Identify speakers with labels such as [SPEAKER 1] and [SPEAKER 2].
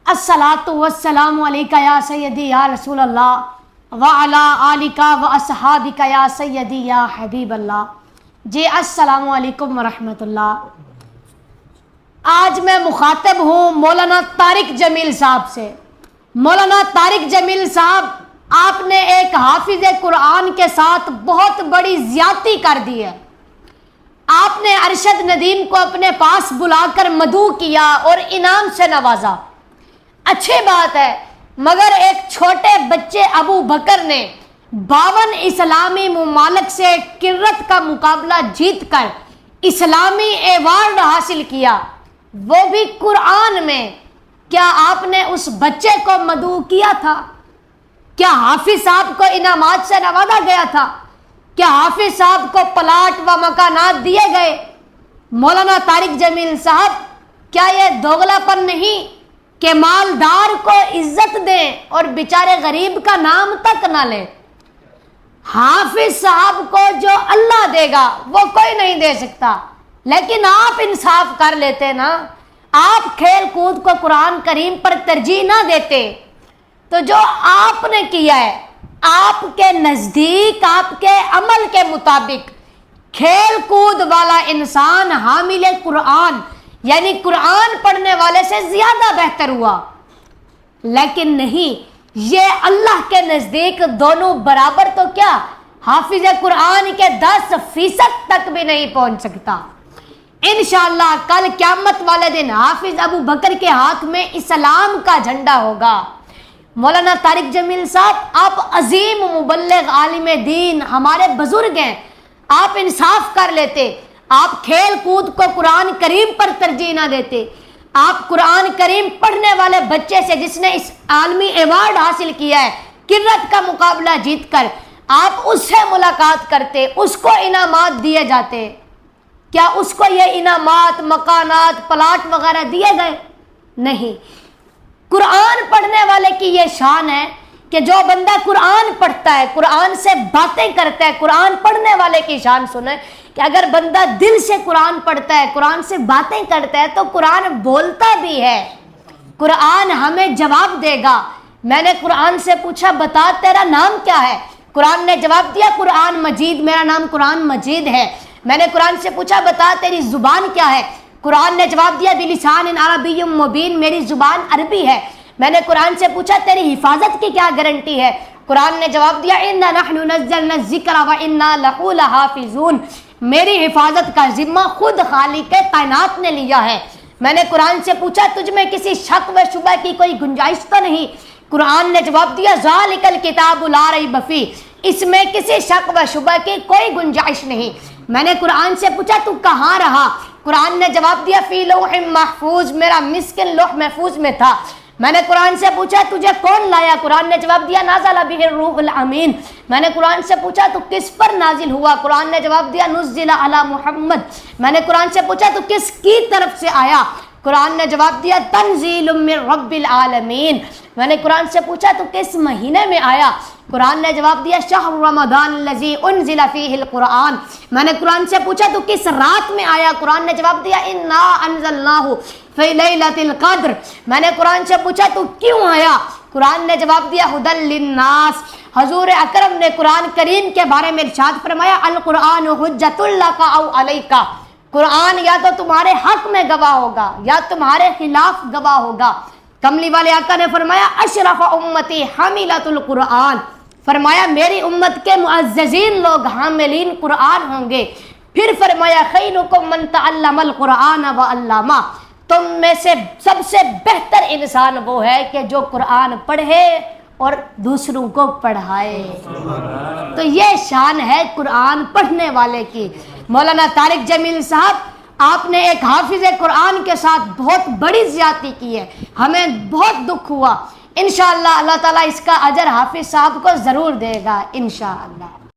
[SPEAKER 1] الصلاۃ والسلام علیکہ یا سیدی یا رسول اللہ وعلی آلکہ و اصحابکہ یا سیدی یا حبیب اللہ۔ جی السلام علیکم ورحمۃ اللہ۔ آج میں مخاطب ہوں مولانا طارق جمیل صاحب سے۔ مولانا طارق جمیل صاحب، آپ نے ایک حافظ قرآن کے ساتھ بہت بڑی زیادتی کر دی ہے۔ آپ نے ارشد ندیم کو اپنے پاس بلا کر مدعو کیا اور انعام سے نوازا، اچھی بات ہے، مگر ایک چھوٹے بچے ابو بکر نے 52 اسلامی ممالک سے کرت کا مقابلہ جیت کر اسلامی ایوارڈ حاصل کیا، وہ بھی قرآن میں۔ کیا آپ نے اس بچے کو مدعو کیا تھا؟ کیا حافظ صاحب کو انعامات سے نوازا گیا تھا؟ کیا حافظ صاحب کو پلاٹ و مکانات دیے گئے؟ مولانا طارق جمیل صاحب، کیا یہ دوغلا پن نہیں کہ مالدار کو عزت دیں اور بیچارے غریب کا نام تک نہ لیں؟ حافظ صاحب کو جو اللہ دے گا وہ کوئی نہیں دے سکتا، لیکن آپ انصاف کر لیتے نا، آپ کھیل کود کو قرآن کریم پر ترجیح نہ دیتے، تو جو آپ نے کیا ہے آپ کے نزدیک، آپ کے عمل کے مطابق کھیل کود والا انسان حامل قرآن یعنی قرآن پڑھنے والے سے زیادہ بہتر ہوا، لیکن نہیں، یہ اللہ کے نزدیک دونوں برابر تو کیا حافظ قرآن کے 10% تک بھی نہیں پہنچ سکتا۔ انشاءاللہ کل قیامت والے دن حافظ ابو بکر کے ہاتھ میں اسلام کا جھنڈا ہوگا۔ مولانا طارق جمیل صاحب، آپ عظیم مبلغ عالم دین، ہمارے بزرگ ہیں، آپ انصاف کر لیتے، آپ کھیل کود کو قرآن کریم پر ترجیح نہ دیتے، آپ قرآن کریم پڑھنے والے بچے سے جس نے اس عالمی ایوارڈ حاصل کیا ہے کرت کا مقابلہ جیت کر، آپ اس سے ملاقات کرتے، اس کو انعامات دیے جاتے۔ کیا اس کو یہ انعامات، مکانات، پلاٹ وغیرہ دیے گئے؟ نہیں۔ قرآن پڑھنے والے کی یہ شان ہے کہ جو بندہ قرآن پڑھتا ہے، قرآن سے باتیں کرتا ہے، قرآن پڑھنے والے کی شان سنیں کہ اگر بندہ دل سے قرآن پڑھتا ہے، قرآن سے باتیں کرتا ہے تو قرآن بولتا بھی ہے، قرآن ہمیں جواب دے گا۔ میں نے قرآن سے پوچھا بتا تیرا نام کیا ہے؟ قرآن نے جواب دیا قرآن مجید، میرا نام قرآن مجید ہے۔ میں نے قرآن سے پوچھا بتا تیری زبان کیا ہے؟ قرآن نے جواب دیا بلسان عربی مبین، میری زبان عربی ہے۔ میں نے قرآن سے پوچھا تیری حفاظت کی کیا گارنٹی ہے؟ قرآن نے جواب دیا انا نحن نزلنا الذکر وانا لہ لحافظون، میری حفاظت کا ذمہ خود خالق کائنات نے لیا ہے۔ میں نے قرآن سے پوچھا تجھ میں کسی شک و شبہ کی کوئی گنجائش تو نہیں؟ قرآن نے جواب دیا ذالک الکتاب لا ریب فیہ، اس میں کسی شک و شبہ کی کوئی گنجائش نہیں۔ میں نے قرآن سے پوچھا تو کہاں رہا؟ قرآن نے جواب دیا فی لوح محفوظ، میرا مسکن لوح محفوظ میں تھا۔ میں نے قرآن سے پوچھا تجھے کون لایا؟ قرآن نے جواب دیا نازل بہ الروح الامین۔ میں نے قرآن سے پوچھا تو کس پر نازل ہوا؟ قرآن نے جواب دیا نزل علی محمد۔ میں نے قرآن سے پوچھا تو کس کی طرف سے آیا؟ قرآن نے جواب دیا تنزیل من رب العالمین۔ میں نے قرآن سے پوچھا تو کس مہینے میں آیا؟ قرآن نے جواب دیا شہر رمضان الذی انزل فیہ القرآن۔ میں نے قرآن سے پوچھا تو کس رات میں آیا؟ قرآن نے جواب دیا انا انزلناہ فی لیلۃ القدر۔ میں نے قرآن سے پوچھا تو کیوں آیا؟ قرآن نے جواب دیا ھدی للناس۔ حضور اکرم نے قرآن کریم کے بارے میں ارشاد فرمایا القرآن حجۃ لک او علیک، قرآن یا تو تمہارے حق میں گواہ ہوگا یا تمہارے خلاف گواہ ہوگا۔ کملی والے آقا نے فرمایا اشرف امتی حاملۃ القرآن، فرمایا میری امت کے معززین لوگ حاملین قرآن ہوں گے۔ پھر فرمایا خیرکم من تعلم القرآن وعلمہ، تم میں سے سب سے بہتر انسان وہ ہے کہ جو قرآن پڑھے اور دوسروں کو پڑھائے۔ تو یہ شان ہے قرآن پڑھنے والے کی۔ مولانا طارق جمیل صاحب، آپ نے ایک حافظ قرآن کے ساتھ بہت بڑی زیادتی کی ہے، ہمیں بہت دکھ ہوا۔ انشاءاللہ اللہ تعالیٰ اس کا اجر حافظ صاحب کو ضرور دے گا انشاءاللہ۔